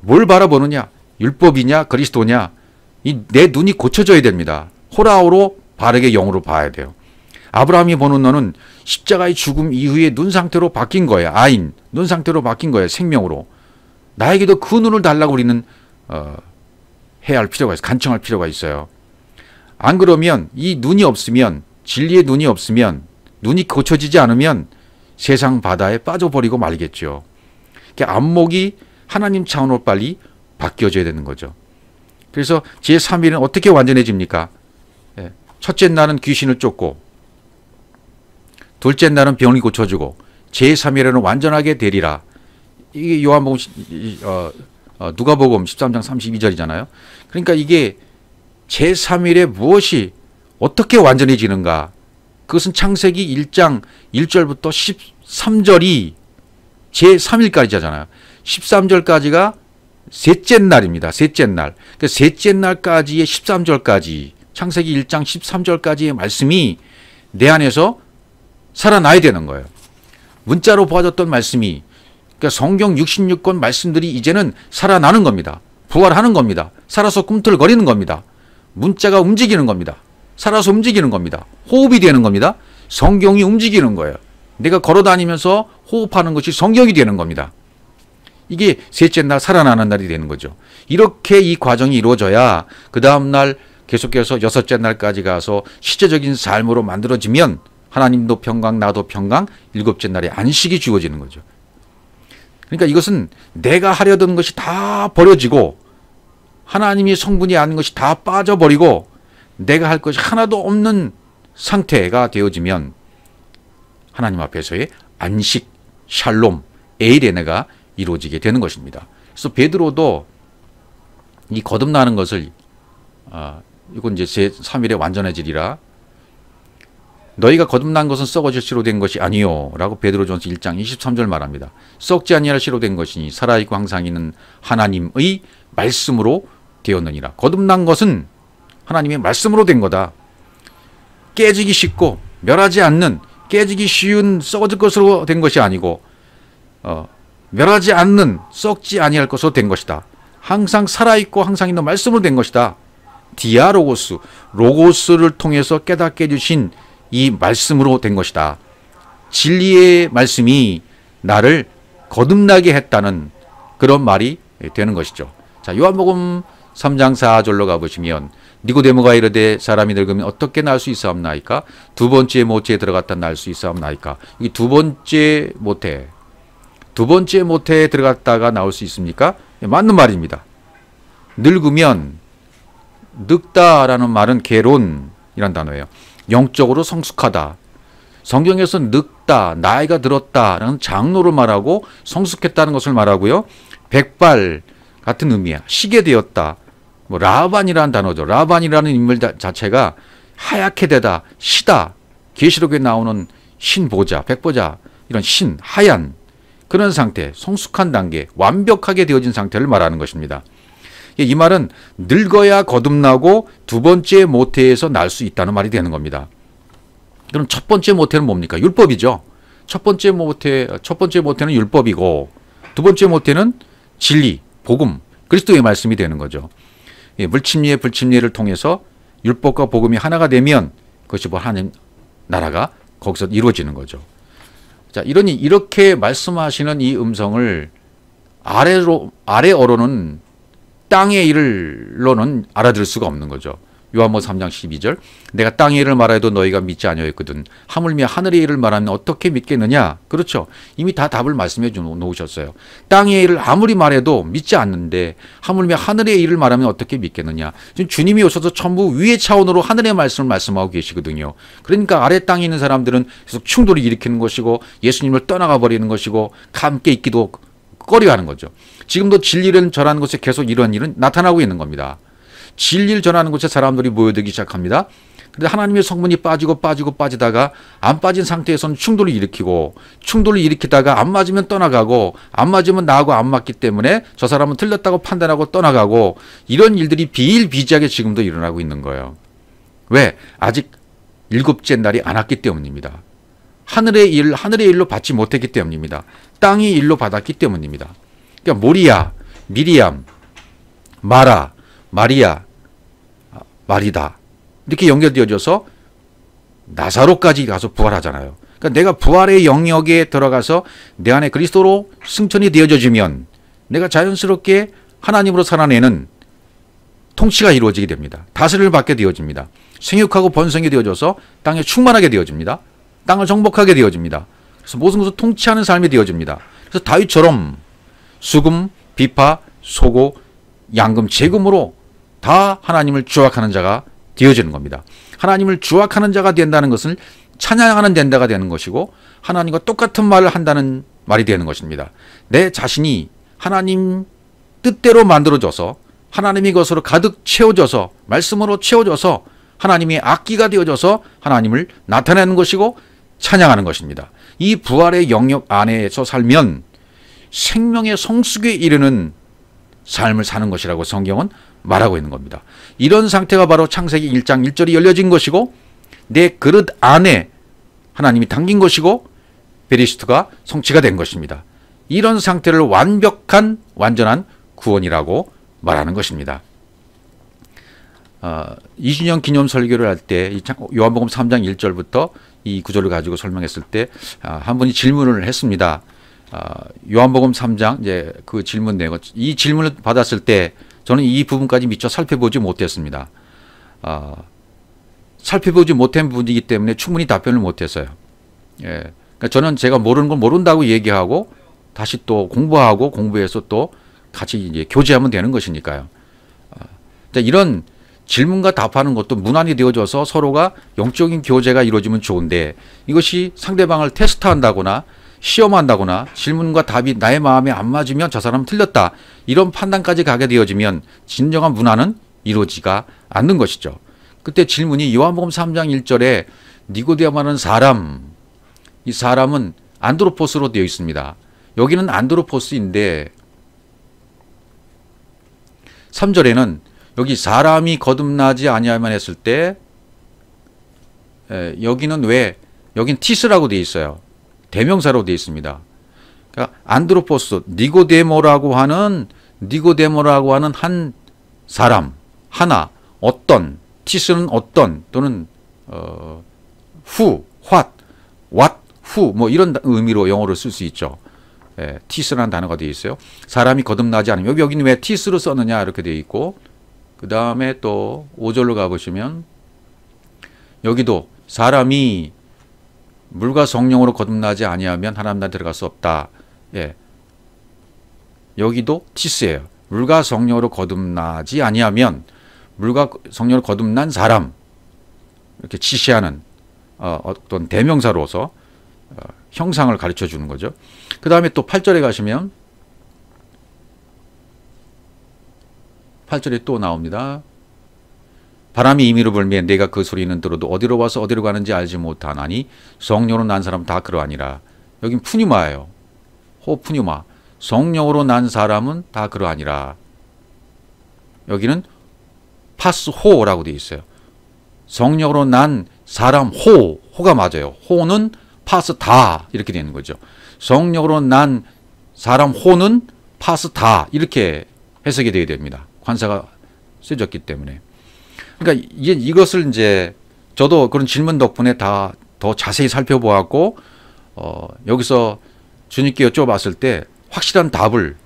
뭘 바라보느냐? 율법이냐 그리스도냐? 내 눈이 고쳐져야 됩니다. 호라호로 바르게 영으로 봐야 돼요. 아브라함이 보는 눈은 십자가의 죽음 이후에 눈 상태로 바뀐 거예요. 아인, 눈 상태로 바뀐 거예요. 생명으로. 나에게도 그 눈을 달라고 우리는 해야 할 필요가 있어요. 간청할 필요가 있어요. 안 그러면 이 눈이 없으면, 진리의 눈이 없으면, 눈이 고쳐지지 않으면 세상 바다에 빠져버리고 말겠죠. 그러니까 안목이 하나님 차원으로 빨리 바뀌어져야 되는 거죠. 그래서 제3일은 어떻게 완전해집니까? 첫째 날은 귀신을 쫓고, 둘째 날은 병이 고쳐지고, 제3일에는 완전하게 되리라. 이게 요한복음 누가복음 13장 32절이잖아요. 그러니까 이게 제3일에 무엇이 어떻게 완전해지는가? 그것은 창세기 1장 1절부터 13절이 제3일까지잖아요. 13절까지가 셋째 날입니다. 셋째 날. 그 셋째 날까지의 13절까지, 창세기 1장 13절까지의 말씀이 내 안에서 살아나야 되는 거예요. 문자로 보아졌던 말씀이, 그러니까 성경 66권 말씀들이 이제는 살아나는 겁니다. 부활하는 겁니다. 살아서 꿈틀거리는 겁니다. 문자가 움직이는 겁니다. 살아서 움직이는 겁니다. 호흡이 되는 겁니다. 성경이 움직이는 거예요. 내가 걸어다니면서 호흡하는 것이 성경이 되는 겁니다. 이게 셋째 날 살아나는 날이 되는 거죠. 이렇게 이 과정이 이루어져야 그 다음날 계속해서 여섯째 날까지 가서 실제적인 삶으로 만들어지면 하나님도 평강, 나도 평강, 일곱째 날에 안식이 주어지는 거죠. 그러니까 이것은 내가 하려던 것이 다 버려지고 하나님이 성분이 아닌 것이 다 빠져버리고 내가 할 것이 하나도 없는 상태가 되어지면 하나님 앞에서의 안식, 샬롬, 에이레네가 이루어지게 되는 것입니다. 그래서 베드로도 이 거듭나는 것을 이건 이제 제3일에 완전해지리라. 너희가 거듭난 것은 썩어질 씨로 된 것이 아니요 라고 베드로전서 1장 23절 말합니다. 썩지 아니할 씨로 된 것이니 살아있고 항상 있는 하나님의 말씀으로 되었느니라. 거듭난 것은 하나님의 말씀으로 된 거다. 깨지기 쉽고 멸하지 않는, 깨지기 쉬운 썩어질 것으로 된 것이 아니고 멸하지 않는, 썩지 아니할 것으로 된 것이다. 항상 살아있고 항상 있는 말씀으로 된 것이다. 디아로고스, 로고스를 통해서 깨닫게 해주신 이 말씀으로 된 것이다. 진리의 말씀이 나를 거듭나게 했다는 그런 말이 되는 것이죠. 자, 요한복음 3장 4절로 가보시면 니고데모가 이르되 사람이 늙으면 어떻게 날 수 있사옵나이까? 두 번째 모태에 들어갔다 날 수 있사옵나이까? 이 두 번째 모태에 들어갔다가 나올 수 있습니까? 맞는 말입니다. 늙으면, 늙다라는 말은 게론이란 단어예요. 영적으로 성숙하다. 성경에서 늙다, 나이가 들었다라는 장로를 말하고 성숙했다는 것을 말하고요. 백발 같은 의미야. 시게 되었다. 뭐 라반이라는 단어죠. 라반이라는 인물 자체가 하얗게 되다, 시다. 계시록에 나오는 신보자, 백보자, 이런 신, 하얀 그런 상태, 성숙한 단계, 완벽하게 되어진 상태를 말하는 것입니다. 이 말은 늙어야 거듭나고 두 번째 모태에서 날 수 있다는 말이 되는 겁니다. 그럼 첫 번째 모태는 뭡니까? 율법이죠. 첫 번째 모태는 율법이고 두 번째 모태는 진리, 복음, 그리스도의 말씀이 되는 거죠. 물침례, 불침례를 통해서 율법과 복음이 하나가 되면 그것이 뭐 하나님 나라가 거기서 이루어지는 거죠. 자, 이렇게 말씀하시는 이 음성을 아래어로는 땅의 일로는 알아들을 수가 없는 거죠. 요한복음 3장 12절 내가 땅의 일을 말해도 너희가 믿지 아니하였거든 하물며 하늘의 일을 말하면 어떻게 믿겠느냐. 그렇죠. 이미 다 답을 말씀해 놓으셨어요. 땅의 일을 아무리 말해도 믿지 않는데 하물며 하늘의 일을 말하면 어떻게 믿겠느냐. 지금 주님이 오셔서 전부 위의 차원으로 하늘의 말씀을 말씀하고 계시거든요. 그러니까 아래 땅에 있는 사람들은 계속 충돌을 일으키는 것이고 예수님을 떠나가 버리는 것이고 함께 있기도 꺼려하는 거죠. 지금도 진리를 전하는 곳에 계속 이런 일은 나타나고 있는 겁니다. 진리를 전하는 곳에 사람들이 모여들기 시작합니다. 근데 하나님의 성분이 빠지다가 안 빠진 상태에서는 충돌을 일으키고, 충돌을 일으키다가 안 맞으면 떠나가고, 안 맞으면 나하고 안 맞기 때문에 저 사람은 틀렸다고 판단하고 떠나가고, 이런 일들이 비일비재하게 지금도 일어나고 있는 거예요. 왜? 아직 일곱째 날이 안 왔기 때문입니다. 하늘의 일로 받지 못했기 때문입니다. 땅의 일로 받았기 때문입니다. 그러니까 모리야, 미리암, 마라, 마리아, 마리다 이렇게 연결되어져서 나사로까지 가서 부활하잖아요. 그러니까 내가 부활의 영역에 들어가서 내 안에 그리스도로 승천이 되어지면 내가 자연스럽게 하나님으로 살아내는 통치가 이루어지게 됩니다. 다스림을 받게 되어집니다. 생육하고 번성이 되어져서 땅에 충만하게 되어집니다. 땅을 정복하게 되어집니다. 그래서 모든 것을 통치하는 삶이 되어집니다. 그래서 다윗처럼 수금, 비파, 소고, 양금, 재금으로 다 하나님을 주악하는 자가 되어지는 겁니다. 하나님을 주악하는 자가 된다는 것은 찬양하는 된다가 되는 것이고, 하나님과 똑같은 말을 한다는 말이 되는 것입니다. 내 자신이 하나님 뜻대로 만들어져서 하나님의 것으로 가득 채워져서, 말씀으로 채워져서 하나님의 악기가 되어져서 하나님을 나타내는 것이고 찬양하는 것입니다. 이 부활의 영역 안에서 살면 생명의 성숙에 이르는 삶을 사는 것이라고 성경은 말하고 있는 겁니다. 이런 상태가 바로 창세기 1장 1절이 열려진 것이고, 내 그릇 안에 하나님이 담긴 것이고, 베리스트가 성취가 된 것입니다. 이런 상태를 완전한 구원이라고 말하는 것입니다. 2주년 기념 설교를 할 때 요한복음 3장 1절부터 이 구절을 가지고 설명했을 때 한 분이 질문을 했습니다. 요한복음 3장 이제 그 질문 내용, 이 질문을 받았을 때 저는 이 부분까지 미처 살펴보지 못했습니다. 살펴보지 못한 부분이기 때문에 충분히 답변을 못했어요. 예. 그러니까 저는 제가 모르는 걸 모른다고 얘기하고 다시 또 공부해서 또 같이 이제 교제하면 되는 것이니까요. 이런 질문과 답하는 것도 문안이 되어져서 서로가 영적인 교제가 이루어지면 좋은데, 이것이 상대방을 테스트한다거나 시험한다거나 질문과 답이 나의 마음에 안 맞으면 저 사람은 틀렸다, 이런 판단까지 가게 되어지면 진정한 문화는 이루어지가 않는 것이죠. 그때 질문이 요한복음 3장 1절에 니고데모라는 사람, 이 사람은 안드로포스로 되어 있습니다. 여기는 안드로포스인데 3절에는 여기 사람이 거듭나지 아니하면 했을 때 여기는 여긴 티스라고 되어 있어요. 대명사로 되어 있습니다. 그러니까 안드로포스, 니고데모라고 하는 한 사람, 하나, 어떤, 티스는 어떤 또는 who, what, who 뭐 이런 의미로 영어로 쓸 수 있죠. 티스라는 단어가 되어 있어요. 사람이 거듭나지 않으면, 여기는 왜 티스로 썼느냐 이렇게 되어 있고, 그 다음에 또 5절로 가보시면 여기도 사람이 물과 성령으로 거듭나지 아니하면 하나님 나라에 들어갈 수 없다. 예. 여기도 티스예요. 물과 성령으로 거듭나지 아니하면, 물과 성령으로 거듭난 사람, 이렇게 지시하는 어떤 대명사로서 형상을 가르쳐 주는 거죠. 그 다음에 또 8절에 가시면 8절에 또 나옵니다. 바람이 임의로 불면 내가 그 소리는 들어도 어디로 와서 어디로 가는지 알지 못하나니 성령으로 난 사람은 다 그러하니라. 여긴 푸뉴마예요. 호푸뉴마. 성령으로 난 사람은 다 그러하니라. 여기는 파스호라고 되어 있어요. 성령으로 난 사람, 호가 맞아요. 호는 파스 다 이렇게 되는 거죠. 성령으로 난 사람 호는 파스 다 이렇게 해석이 되어야 됩니다. 관사가 쓰여졌기 때문에. 그러니까 이것을 이제 저도 그런 질문 덕분에 다 더 자세히 살펴보았고, 여기서 주님께 여쭤봤을 때 확실한 답을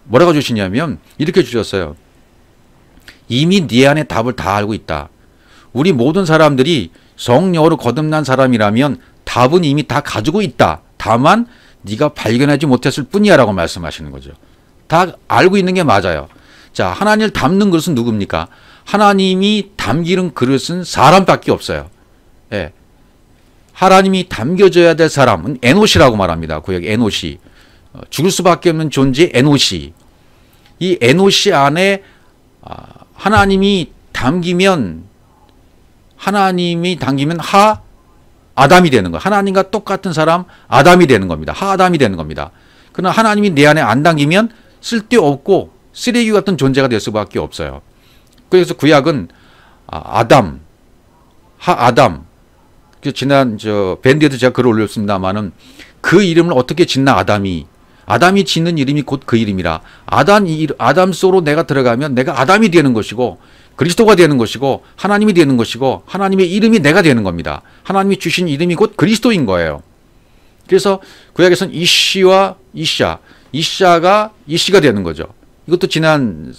뭐라고 주시냐면 이렇게 주셨어요. 이미 네 안에 답을 다 알고 있다. 우리 모든 사람들이 성령으로 거듭난 사람이라면 답은 이미 다 가지고 있다. 다만 네가 발견하지 못했을 뿐이야 라고 말씀하시는 거죠. 다 알고 있는 게 맞아요. 자, 하나님을 담는 그릇은 누굽니까? 하나님이 담기는 그릇은 사람밖에 없어요. 예. 하나님이 담겨져야 될 사람은 에노시라고 말합니다. 구약 에노시. 죽을 수밖에 없는 존재 에노시. 이 에노시 안에 하나님이 담기면 하나님이 당기면 아담이 되는 거예요. 하나님과 똑같은 사람 아담이 되는 겁니다. 아담이 되는 겁니다. 그러나 하나님이 내 안에 안 당기면 쓸데없고 쓰레기 같은 존재가 될 수밖에 없어요. 그래서 구약은 아담, 아담. 지난 밴드에도 제가 글을 올렸습니다만은 그 이름을 어떻게 짓나 아담이 짓는 이름이 곧 그 이름이라 아담 속으로 내가 들어가면 내가 아담이 되는 것이고 그리스도가 되는 것이고 하나님이 되는 것이고 하나님의 이름이 내가 되는 겁니다. 하나님이 주신 이름이 곧 그리스도인 거예요. 그래서 구약에서는 이씨와 이샤가 이씨가 되는 거죠. 이것도 지난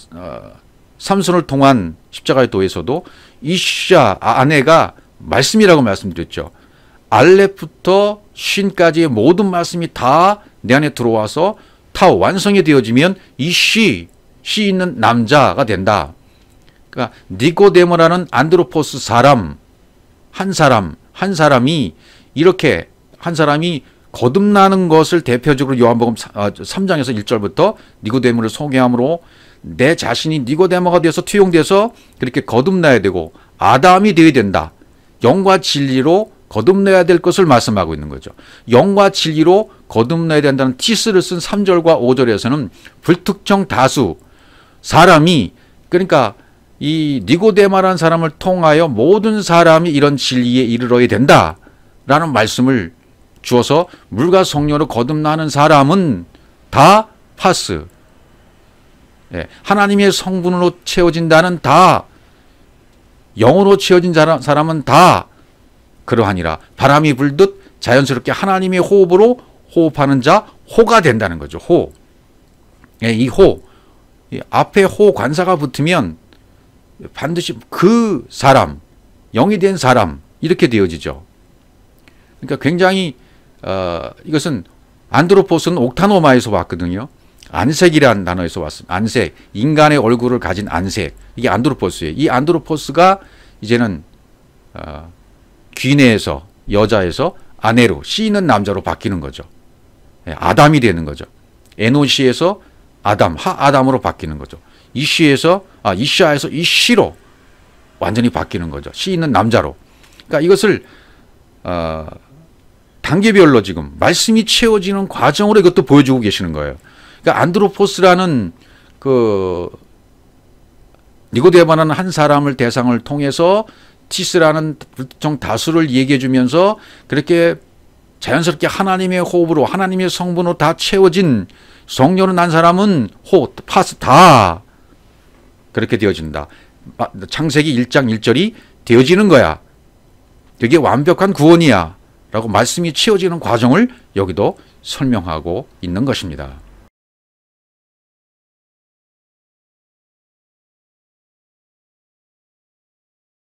삼손을 통한 십자가의 도에서도 이샤 아내가 말씀이라고 말씀드렸죠. 알렙부터 쉰까지의 모든 말씀이 다 내 안에 들어와서 다 완성이 되어지면 이 씨 있는 남자가 된다. 그러니까 니고데모라는 안드로포스 사람 한 사람이 이렇게 한 사람이 거듭나는 것을 대표적으로 요한복음 3장에서 1절부터 니고데모를 소개함으로 내 자신이 니고데모가 되어서 투영돼서 그렇게 거듭나야 되고 아담이 되어야 된다. 영과 진리로 거듭나야 될 것을 말씀하고 있는 거죠. 영과 진리로 거듭나야 된다는 티스를 쓴 3절과 5절에서는 불특정 다수 사람이 그러니까 이 니고데마라는 사람을 통하여 모든 사람이 이런 진리에 이르러야 된다라는 말씀을 주어서 물과 성령으로 거듭나는 사람은 다 파스. 하나님의 성분으로 채워진다는 다 영으로 채워진 사람은 다 그러하니라. 바람이 불듯 자연스럽게 하나님의 호흡으로 호흡하는 자 호가 된다는 거죠. 호. 이 호. 앞에 호 관사가 붙으면 반드시 그 사람, 영이 된 사람 이렇게 되어지죠. 그러니까 굉장히 이것은 안드로포스는 옥타노마에서 왔거든요. 안색이라는 단어에서 왔습니다. 안색, 인간의 얼굴을 가진 안색. 이게 안드로포스예요. 이 안드로포스가 이제는 귀내에서 여자에서 아내로 씨 있는 남자로 바뀌는 거죠. 아담이 되는 거죠. 에노시에서 아담으로 바뀌는 거죠. 이시에서 이샤에서 이시로 완전히 바뀌는 거죠. 씨 있는 남자로. 그러니까 이것을 단계별로 지금 말씀이 채워지는 과정으로 이것도 보여주고 계시는 거예요. 그러니까 안드로포스라는 그 니고데마라는 한 사람을 대상을 통해서 티스라는 불특정 다수를 얘기해 주면서 그렇게 자연스럽게 하나님의 호흡으로 하나님의 성분으로 다 채워진 성령을 난 사람은 파스 다 그렇게 되어진다. 창세기 1장 1절이 되어지는 거야. 그게 완벽한 구원이야 라고 말씀이 채워지는 과정을 여기도 설명하고 있는 것입니다.